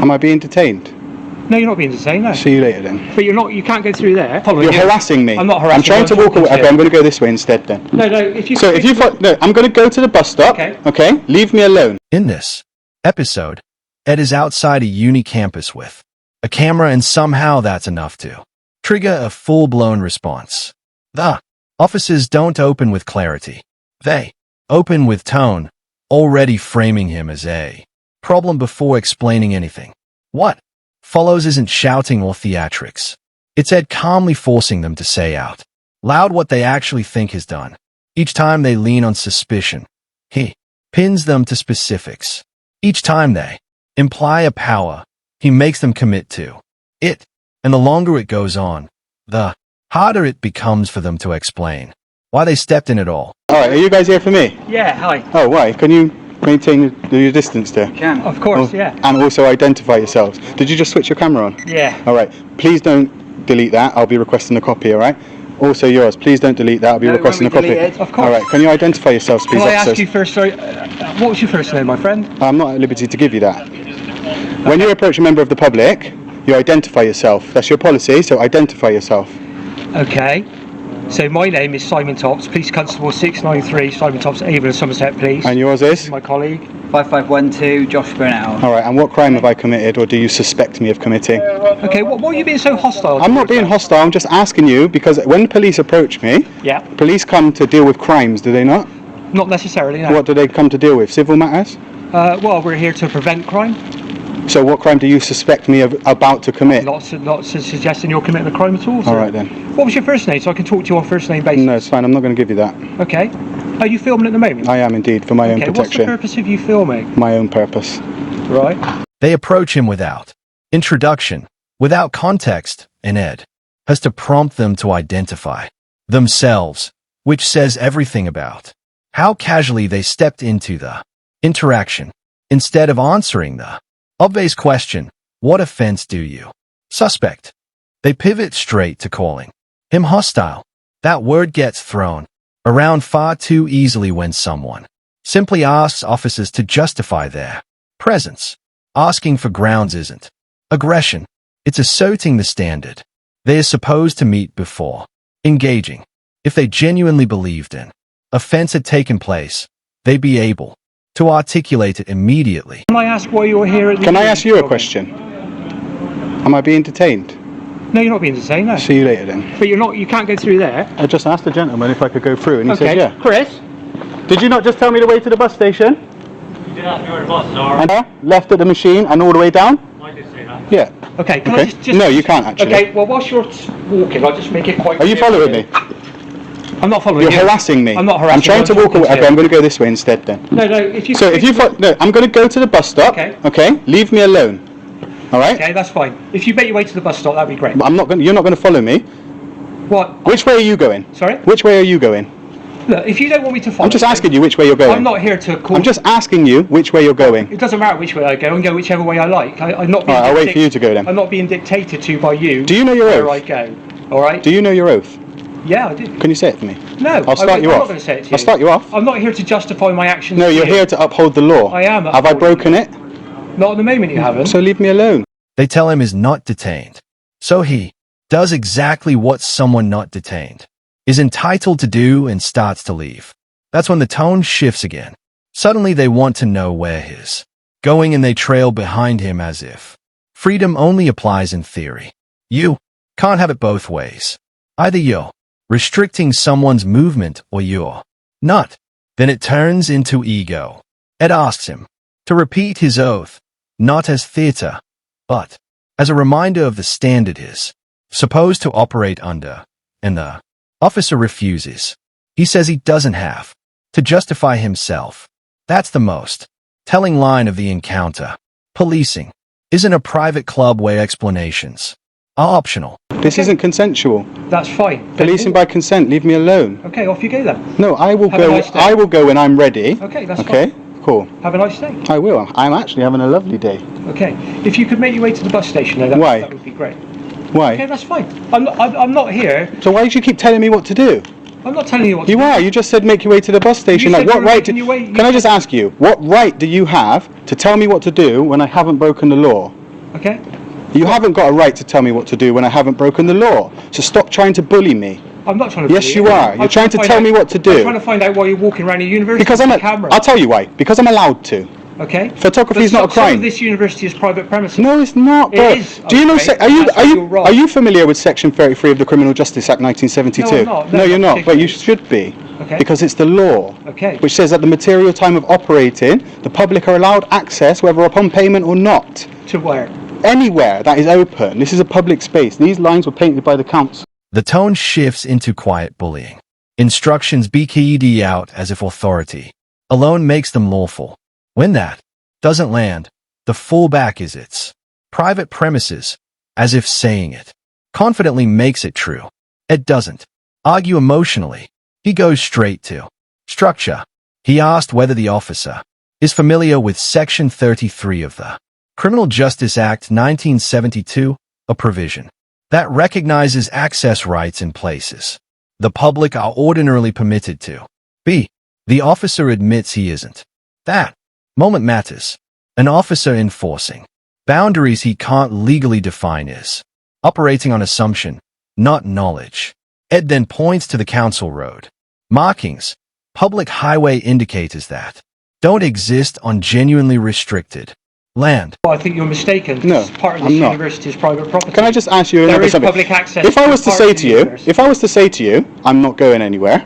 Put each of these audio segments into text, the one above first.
Am I being detained? No, you're not being detained, no. See you later then. But you're not, you can't go through there. You're harassing me. I'm not harassing you. I'm trying to walk away. Okay, I'm going to go this way instead then. No, if you... So if you... No, I'm going to go to the bus stop. Okay? Leave me alone. In this episode, Ed is outside a uni campus with a camera, and somehow that's enough to trigger a full-blown response. The officers don't open with clarity. They open with tone, already framing him as a problem before explaining anything. What follows isn't shouting or theatrics. It's Ed calmly forcing them to say out loud what they actually think is done. Each time they lean on suspicion, he pins them to specifics. Each time they imply a power, he makes them commit to it. And the longer it goes on, the harder it becomes for them to explain why they stepped in at all. Alright, are you guys here for me? Yeah, hi. Oh, why? Can you maintain your distance there? Can. Of course, yeah. And also identify yourselves. Did you just switch your camera on? Yeah. Alright, please don't delete that. I'll be requesting a copy, alright? Also yours, please don't delete that. I'll be requesting a copy. Of course. Alright, can you identify yourselves, please, Can I officers? ask you first, sorry, what was your first name, my friend? I'm not at liberty to give you that. When you approach a member of the public, you identify yourself. That's your policy, so identify yourself. Okay. So my name is Simon Tops, Police Constable 693, Simon Tops, Avon, Somerset Police. And yours is? My colleague. 5512, Josh Burnell. Alright, and what crime have I committed, or do you suspect me of committing? Okay, what are you being so hostile? I'm not being hostile, I'm just asking you, because when police approach me, police come to deal with crimes, do they not? Not necessarily, no. What do they come to deal with? Civil matters? Well, we're here to prevent crime. So what crime do you suspect me of about to commit? Not suggesting you're committing a crime at all. So. Alright then. What was your first name, so I can talk to you on first name basis? No, it's fine, I'm not going to give you that. Okay. Are you filming at the moment? I am indeed, for my own protection. What's the purpose of you filming? My own purpose. Right. They approach him without introduction, without context, and Ed has to prompt them to identify themselves, which says everything about how casually they stepped into the interaction. Instead of answering the obvious question, what offense do you suspect? They pivot straight to calling him hostile. That word gets thrown around far too easily when someone simply asks officers to justify their presence. Asking for grounds isn't aggression. It's asserting the standard they are supposed to meet before engaging. If they genuinely believed an offense had taken place, they'd be able to articulate it immediately. Can I ask why you're here at the... Can I ask you a question? Am I being detained? No, you're not being detained, no. See you later then. But you can't go through there. I just asked the gentleman if I could go through and he said yeah. Chris? Did you not just tell me the way to the bus station? You did ask me where the buses are. And left at the machine and all the way down? I did say that. Yeah. Okay, can I just... No, you can't actually. Okay, well whilst you're walking, I'll just make it quite Are you following me? I'm not following you. You're harassing me. I'm not harassing you. I'm trying to walk away. Okay, I'm going to go this way instead then. No, if you... So if you... No, I'm going to go to the bus stop. Okay? Leave me alone. Alright? Okay, that's fine. If you make your way to the bus stop, that'd be great. I'm not going. You're not going to follow me. What? Which way are you going? Sorry? Which way are you going? Look, if you don't want me to follow... I'm just asking you which way you're going. I'm not here to call... I'm just asking you which way you're going. It doesn't matter which way I go. I can go whichever way I like. I'm not being... Alright, I'll wait for you to go then. I'm not being dictated to by you. Do you know your oath? Where I go. Alright? Do you know your oath? Yeah, I do. Can you say it to me? No, I'll start you off. I'm not going to say it to you. I'll start you off. I'm not here to justify my actions. No, you're here to uphold the law. I am. Have I broken it? Not at the moment you haven't. So leave me alone. They tell him is not detained. So he does exactly what someone not detained is entitled to do and starts to leave. That's when the tone shifts again. Suddenly they want to know where he's going and they trail behind him as if freedom only applies in theory. You can't have it both ways. Either you're restricting someone's movement or you're not. Then it turns into ego. Ed asks him to repeat his oath, not as theater, but as a reminder of the standard he's supposed to operate under, and the officer refuses. He says he doesn't have to justify himself. That's the most telling line of the encounter. Policing isn't a private club where explanations are optional. This isn't consensual. That's fine. Policing by consent. Leave me alone. Okay, off you go then. No, I will go. Nice day. I will go when I'm ready. Okay, that's fine. Cool. Have a nice day. I will. I'm actually having a lovely day. Okay. If you could make your way to the bus station, though, that would be great. Why? Okay, that's fine. I'm not here. So why do you keep telling me what to do? I'm not telling you what to do. You are. You just said make your way to the bus station. You like, said what right? Can I just ask you, what right do you have to tell me what to do when I haven't broken the law? Okay. You haven't got a right to tell me what to do when I haven't broken the law. So stop trying to bully me. I'm not trying to. Yes, you are. You're trying to tell me what to do. I'm trying to find out why you're walking around a university Because with a camera. I'll tell you why. Because I'm allowed to. Okay. Photography is not a Some crime. of this university is private premises. No, it's not, bro. It is. Do you know? Okay, Are you familiar with Section 33 of the Criminal Justice Act 1972? No, I'm not. No, you're not not. But you should be. Okay. Because it's the law. Okay. Which says at the material time of operating, the public are allowed access, whether upon payment or not. To where? Anywhere that is open. This is a public space. These lines were painted by the council. The tone shifts into quiet bullying. Instructions BKED out as if authority alone makes them lawful. When that doesn't land, the fallback is its private premises, as if saying it confidently makes it true. It doesn't argue emotionally. He goes straight to structure. He asked whether the officer is familiar with Section 33 of the Criminal Justice Act 1972, a provision that recognizes access rights in places the public are ordinarily permitted to be. The officer admits he isn't. That moment matters. An officer enforcing boundaries he can't legally define is operating on assumption, not knowledge. Ed then points to the council road markings, public highway indicators that don't exist on genuinely restricted land. Well, I think you're mistaken. No, Part of this I'm not. university is private property. Can I just ask you There another is something? public access. If I was to part say of to the you, university. if I was to say to you, I'm not going anywhere,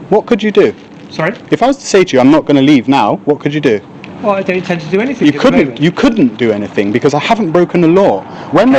what could you do? Sorry? If I was to say to you, I'm not going to leave now, what could you do? Well, I don't intend to do anything. You at the couldn't. moment. You couldn't do anything because I haven't broken the law. When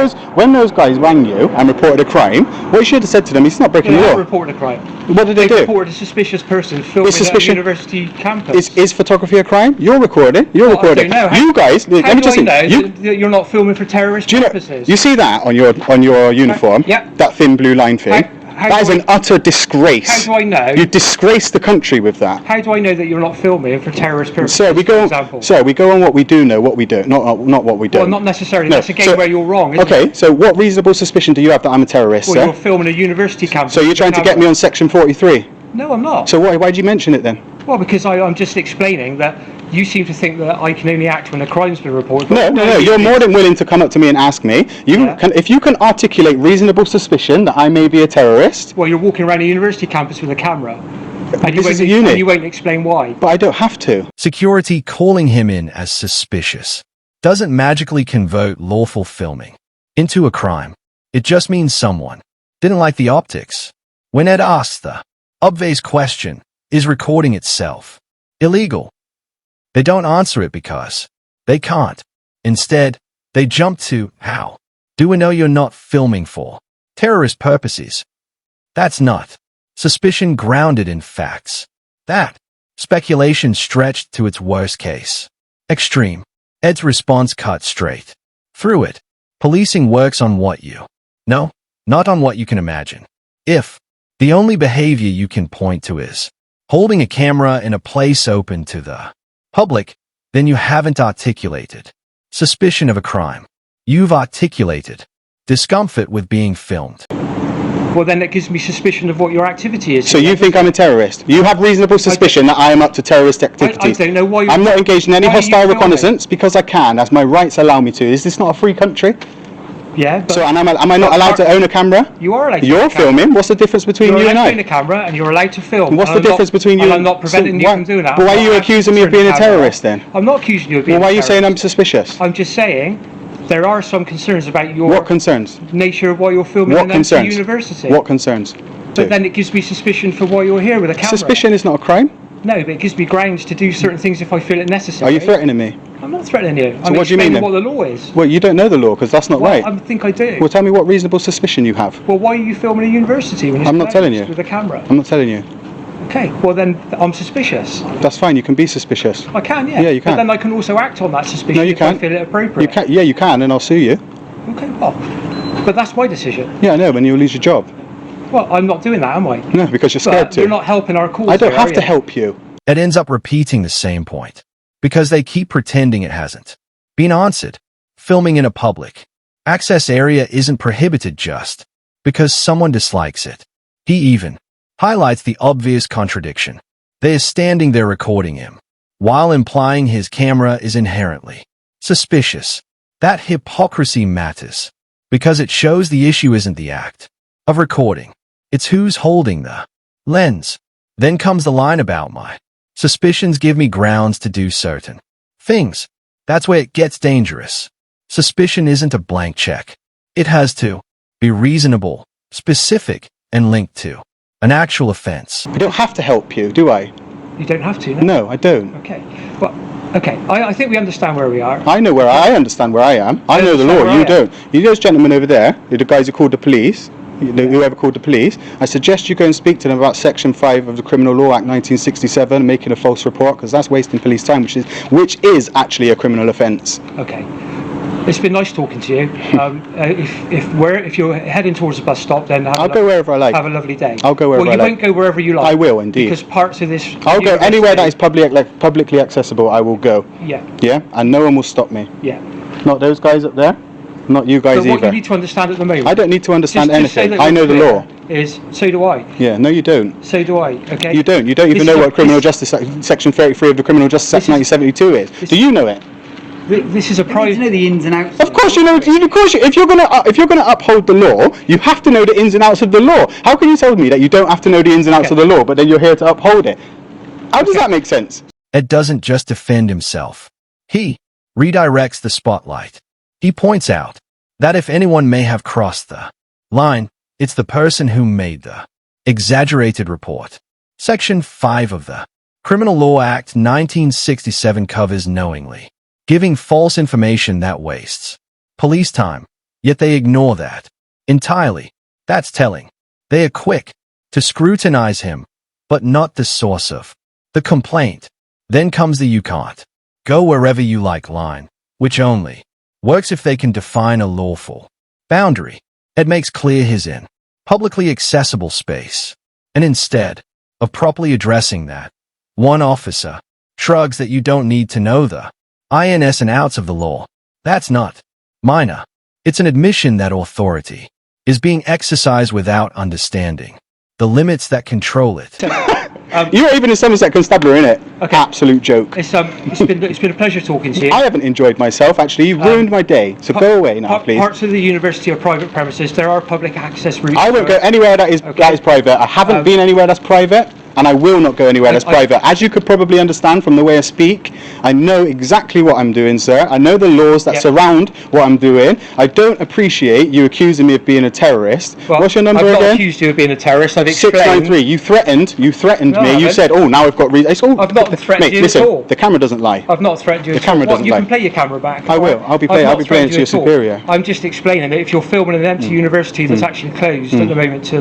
those guys rang you and reported a crime, what you should have said to them is, "It's not breaking They the have law." reported a crime. What did they do? Reported a suspicious person filming at a suspicion- university campus. Is photography a crime? You're recording. You're Well, I recording. don't know. You guys, How let me do just I know you, that you're not filming for terrorist do you know? purposes? You see that on your uniform? Yeah. That thin blue line thing. How That is do an utter disgrace. How do I know? You disgrace the country with that. How do I know that you're not filming for terrorist purposes? So we go. For example? So we go on what we do know, what we don't, not what we don't. Well, not necessarily. No, That's again so- where you're wrong. Isn't Okay, It? so what reasonable suspicion do you have that I'm a terrorist, Well, sir? you're filming a university campus. So you're trying to get me on Section 43? No, I'm not. So why did you mention it then? Well, because I'm just explaining that you seem to think that I can only act when a crime's been reported. No. You're more than willing to come up to me and ask me. Yeah. If you can articulate reasonable suspicion that I may be a terrorist, Well, you're walking around a university campus with a camera, and This is a unit. you won't explain why. but I don't have to. Security calling him in as suspicious doesn't magically convert lawful filming into a crime. It just means someone didn't like the optics. When Ed asks the obvious question, is recording itself illegal? They don't answer it because they can't. Instead, they jump to, how do we know you're not filming for terrorist purposes? That's not suspicion grounded in facts. That speculation stretched to its worst case extreme. Ed's response cut straight through it. Policing works on what you know, not on what you can imagine. If the only behavior you can point to is holding a camera in a place open to the public, then you haven't articulated suspicion of a crime. You've articulated discomfort with being filmed. Well, then it gives me suspicion of what your activity is. So you think I'm a terrorist? You have reasonable suspicion that I am up to terrorist activities. I don't know why I'm not engaged in any why are you hostile filming? reconnaissance because I can, as my rights allow me to. Is this not a free country? Yeah, but So, and am I not allowed to own a camera? you are allowed to You're own a camera. filming. What's the difference between You're you allowed and to own a I? camera, and you're allowed to film. What's and the I'm difference not- between you and and... I'm not preventing so you from doing that. But why I'm are you not accusing me of asking being you a to turn the terrorist camera then? off. I'm not accusing you of being Well, why are a you saying I'm terrorist. suspicious? I'm just saying there are some concerns about your What concerns? nature of why you're filming What in an concerns? university. What concerns? But then it gives me suspicion for why you're here with a camera. Suspicion is not a crime. No, but it gives me grounds to do certain things if I feel it Are necessary. you threatening me? I'm not threatening you. I'm what do you explaining mean then? what the law is. Well, you don't know the law because that's not Well, right. I think I do. Well, tell me what reasonable suspicion you have. Well, why are you filming a university when it's I'm not telling closed you. with a camera? I'm not telling you. Okay, well then I'm suspicious. That's fine. You can be suspicious. I can, yeah. Yeah, you can. But then I can also act on that suspicion No, you if I can't. feel it appropriate. You can. Yeah, you can, and I'll sue you. Okay, well, but that's my decision. Yeah, I know. When you lose your job. Well, I'm not doing that, am I? No, because you're scared But to. you're not helping our cause. I don't here, have are to you? help you. Ed ends up repeating the same point because they keep pretending it hasn't been answered. Filming in a public access area isn't prohibited just because someone dislikes it. He even highlights the obvious contradiction. They are standing there recording him while implying his camera is inherently suspicious. That hypocrisy matters because it shows the issue isn't the act of recording. It's who's holding the lens. Then comes the line about my suspicions give me grounds to do certain things. That's where it gets dangerous. Suspicion isn't a blank check. It has to be reasonable, specific, and linked to an actual offense. I don't have to help you, do I? You don't have to, no? No, I don't. Okay. Well, okay. I think we understand where we are. I know where I understand where I am. I know the law, you don't. You those gentlemen over there, the guys who called the police, whoever called the police, I suggest you go and speak to them about Section 5 of the Criminal Law Act 1967, making a false report, because that's wasting police time, which is actually a criminal offence. Okay. It's been nice talking to you. If you're heading towards the bus stop, then I'll go wherever I like. Have a lovely day. I'll go wherever I like. Well, you won't go wherever you like. I will, indeed. Because parts of this... I'll go anywhere that is publicly accessible, I will go. Yeah. Yeah? And no one will stop me. Yeah. Not those guys up there, not you guys But what either. you need to understand at the moment... I don't need to understand just say anything. that I know the clear law. Is, so do I. Yeah, no you don't. So do I, okay? You don't. You don't even know what Criminal Justice Section 33 of the Criminal Justice Act 1972 is. Do you know it? This is a You need private... to know the ins and outs. Of course you know. Of course, if you're gonna uphold the law, you have to know the ins and outs of the law. How can you tell me that you don't have to know the ins and outs of the law, but then you're here to uphold it? How does that make sense? Ed doesn't just defend himself. He redirects the spotlight. He points out that if anyone may have crossed the line, it's the person who made the exaggerated report. Section 5 of the Criminal Law Act 1967 covers knowingly giving false information that wastes police time, yet they ignore that entirely. That's telling. They are quick to scrutinize him, but not the source of the complaint. Then comes the you can't go wherever you like line, which only works if they can define a lawful boundary. It makes clear his in publicly accessible space. And instead of properly addressing that, one officer shrugs that you don't need to know the ins and outs of the law. That's not minor. It's an admission that authority is being exercised without understanding the limits that control it. You're even in Somerset Constabulary, innit? Okay. Absolute joke. It's been a pleasure talking to you. I haven't enjoyed myself, actually. You've ruined my day. So go away now, please. Parts of the university are private premises. There are public access routes. I won't go anywhere that is private. I haven't been anywhere that's private, and I will not go anywhere that's private. As you could probably understand from the way I speak, I know exactly what I'm doing, sir. I know the laws that surround what I'm doing. I don't appreciate you accusing me of being a terrorist. Well, what's your number I've again? not accused you of being a terrorist. I've explained. 693. You threatened No, me. You said, "Oh, now I've got reason." I've not threatened mate, you listen, at all. the camera doesn't lie. I've not threatened you. The camera doesn't You lie. can play your camera back. I will. I'll be playing it to your superior. I'm just explaining that if you're filming an empty university that's actually closed at the moment, to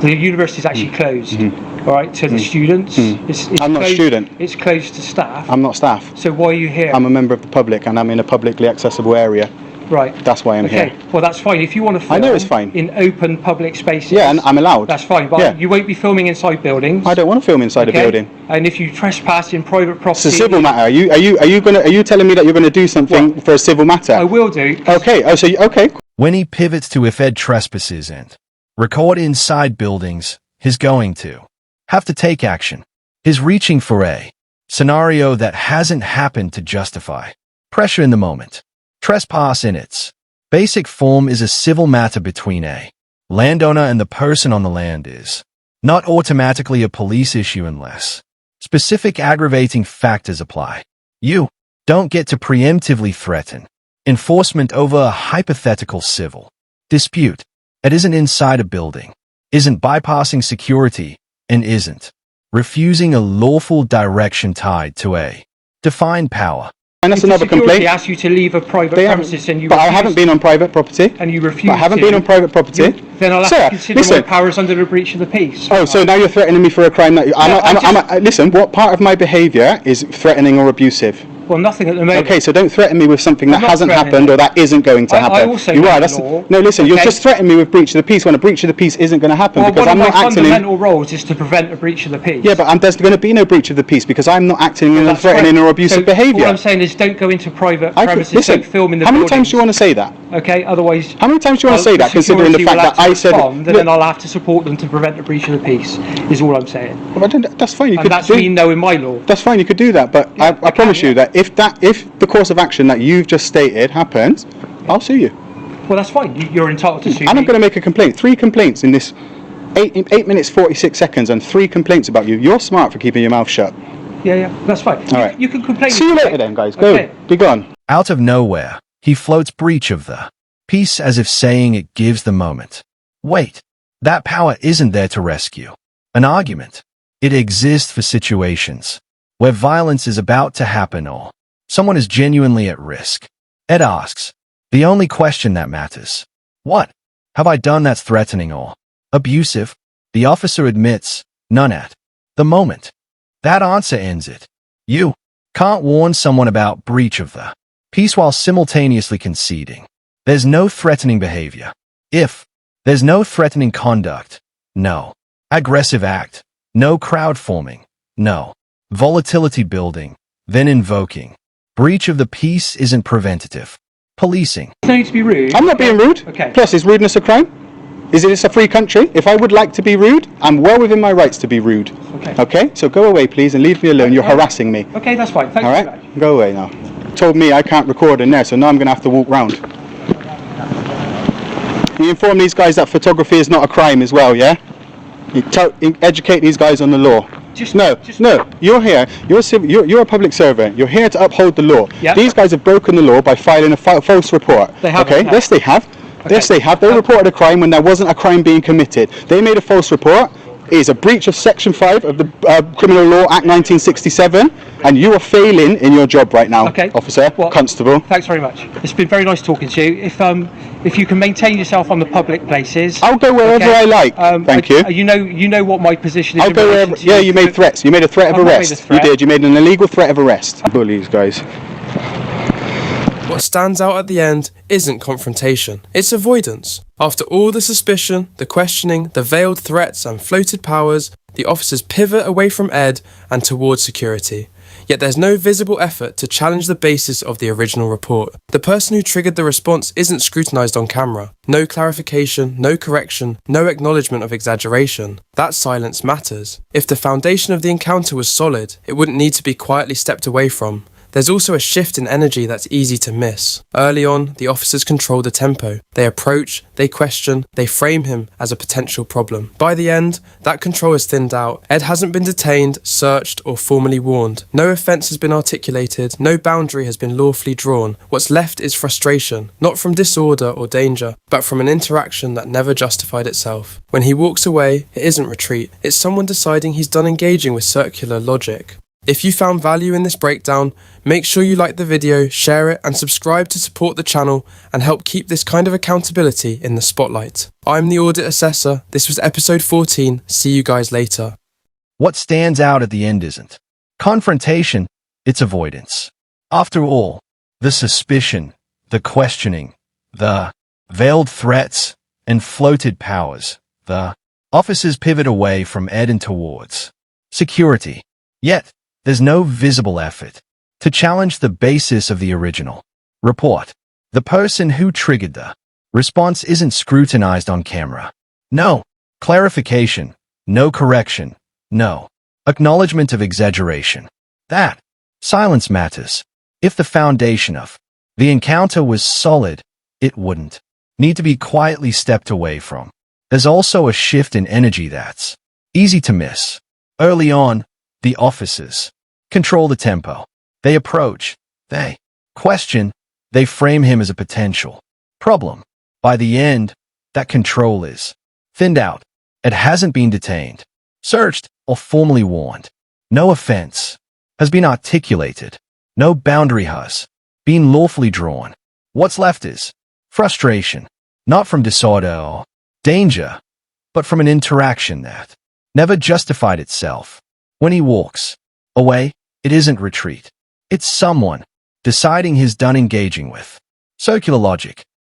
the university's actually closed. All right, to the students. It's I'm not a closed, student. It's closed to staff. I'm not staff. So why are you here? I'm a member of the public, and I'm in a publicly accessible area. Right. That's why I'm Okay. here. Well, that's fine. If you want to film I know it's fine. in open public spaces. Yeah, and I'm allowed. That's fine, but Yeah. you won't be filming inside buildings. I don't want to film inside okay? a building. And if you trespass in private property, It's a civil matter. Are you telling me that you're going to do something for a civil matter? I will do. Okay. Oh, so okay. When he pivots to if Ed trespasses and record inside buildings, he's going to have to take action. He's reaching for a scenario that hasn't happened to justify pressure in the moment. Trespass in its basic form is a civil matter between a landowner and the person on the land is not automatically a police issue unless specific aggravating factors apply. You don't get to preemptively threaten enforcement over a hypothetical civil dispute that isn't inside a building, isn't bypassing security, and isn't refusing a lawful direction tied to a defined power. And that's If the another security complaint. asks you to leave a private premises and you But I refuse, haven't been on private property. and you refuse But I haven't to, been on private property. then I'll have Sir, to consider listen. my powers under the breach of the peace. Oh, so now you're threatening me for a crime that listen, what part of my behaviour is threatening or abusive? Well, nothing at the moment. Okay, so don't threaten me with something that I'm not hasn't threatening happened you. or that isn't going to I happen. also You know are. the That's law. no. Listen, you're Okay. just threatening me with breach of the peace when a breach of the peace isn't going to happen Well, because one I'm of not my acting in. fundamental roles is to prevent a breach of the peace. Yeah, but there's going to be no breach of the peace because I'm not acting in That's threatening right. or abusive So behaviour. All I'm saying is don't go into private I could- premises, listen, don't film in the how many buildings. times do you want to say that? Okay, otherwise... How many times do you want to say that, considering the fact that I said... And then I'll have to support them to prevent a breach of the peace, is all I'm saying. Well, that's fine. You And could that's do. me knowing my law. That's fine. You could do that, but I promise you that if the course of action that you've just stated happens, I'll sue you. Well, that's fine. You're entitled to sue And me. I'm going to make a complaint. 3 complaints in this 8 minutes 46 seconds, and 3 complaints about you. You're smart for keeping your mouth shut. Yeah, that's fine. All right. You can complain. See you later then, guys. Go. Okay. Be gone. Out of nowhere, he floats breach of the peace as if saying it gives the moment. Wait, that power isn't there to rescue an argument. It exists for situations where violence is about to happen or someone is genuinely at risk. Ed asks, the only question that matters. What have I done that's threatening or abusive? The officer admits, none at the moment. That answer ends it. You can't warn someone about breach of the peace while simultaneously conceding there's no threatening behavior. If there's no threatening conduct, no aggressive act, no crowd forming, no volatility building, then invoking breach of the peace isn't preventative policing. There's no need to be rude. I'm not being rude. Okay. Plus, is rudeness a crime? Is this a free country? If I would like to be rude, I'm well within my rights to be rude. Okay. Okay? So go away, please, and leave me alone. You're harassing me. Okay, that's fine. Thanks All very right? much. Go away now. Told me I can't record in there, so now I'm going to have to walk round. You inform these guys that photography is not a crime as well, yeah? You educate these guys on the law. No. You're here. You're a public servant. You're here to uphold the law. Yeah. These guys have broken the law by filing a false report. They have. Okay? Yes, they have. Okay. Yes, they have. They reported a crime when there wasn't a crime being committed. They made a false report. It is a breach of Section 5 of the Criminal Law Act 1967, and you are failing in your job right now, Okay. officer, Well, constable. Thanks very much. It's been very nice talking to you. If you can maintain yourself on the public places, I'll go wherever I like. Thank you. You know what my position is. I'll in go relation wherever. to Yeah, you made threats. You made a threat of I've not made arrest. a threat. You did. You made an illegal threat of arrest. Bullies, guys. What stands out at the end isn't confrontation, it's avoidance. After all the suspicion, the questioning, the veiled threats and floated powers, the officers pivot away from Ed and towards security. Yet there's no visible effort to challenge the basis of the original report. The person who triggered the response isn't scrutinised on camera. No clarification, no correction, no acknowledgement of exaggeration. That silence matters. If the foundation of the encounter was solid, it wouldn't need to be quietly stepped away from. There's also a shift in energy that's easy to miss. Early on, the officers control the tempo. They approach, they question, they frame him as a potential problem. By the end, that control is thinned out. Ed hasn't been detained, searched, or formally warned. No offence has been articulated, no boundary has been lawfully drawn. What's left is frustration, not from disorder or danger, but from an interaction that never justified itself. When he walks away, it isn't retreat, it's someone deciding he's done engaging with circular logic. If you found value in this breakdown, make sure you like the video, share it, and subscribe to support the channel and help keep this kind of accountability in the spotlight. I'm the Audit Assessor. This was episode 14. See you guys later. What stands out at the end isn't confrontation, it's avoidance. After all, the suspicion, the questioning, the veiled threats and floated powers, the officers pivot away from Ed and towards security. Yet, there's no visible effort to challenge the basis of the original report. The person who triggered the response isn't scrutinized on camera. No clarification, no correction, no acknowledgement of exaggeration. That silence matters. If the foundation of the encounter was solid, it wouldn't need to be quietly stepped away from. There's also a shift in energy that's easy to miss. Early on, the officers control the tempo. They approach, they question, they frame him as a potential problem. By the end, that control is thinned out. It hasn't been detained, searched, or formally warned. No offense has been articulated. No boundary has been lawfully drawn. What's left is frustration, not from disorder or danger, but from an interaction that never justified itself. When he walks away, it isn't retreat. It's someone deciding he's done engaging with circular logic.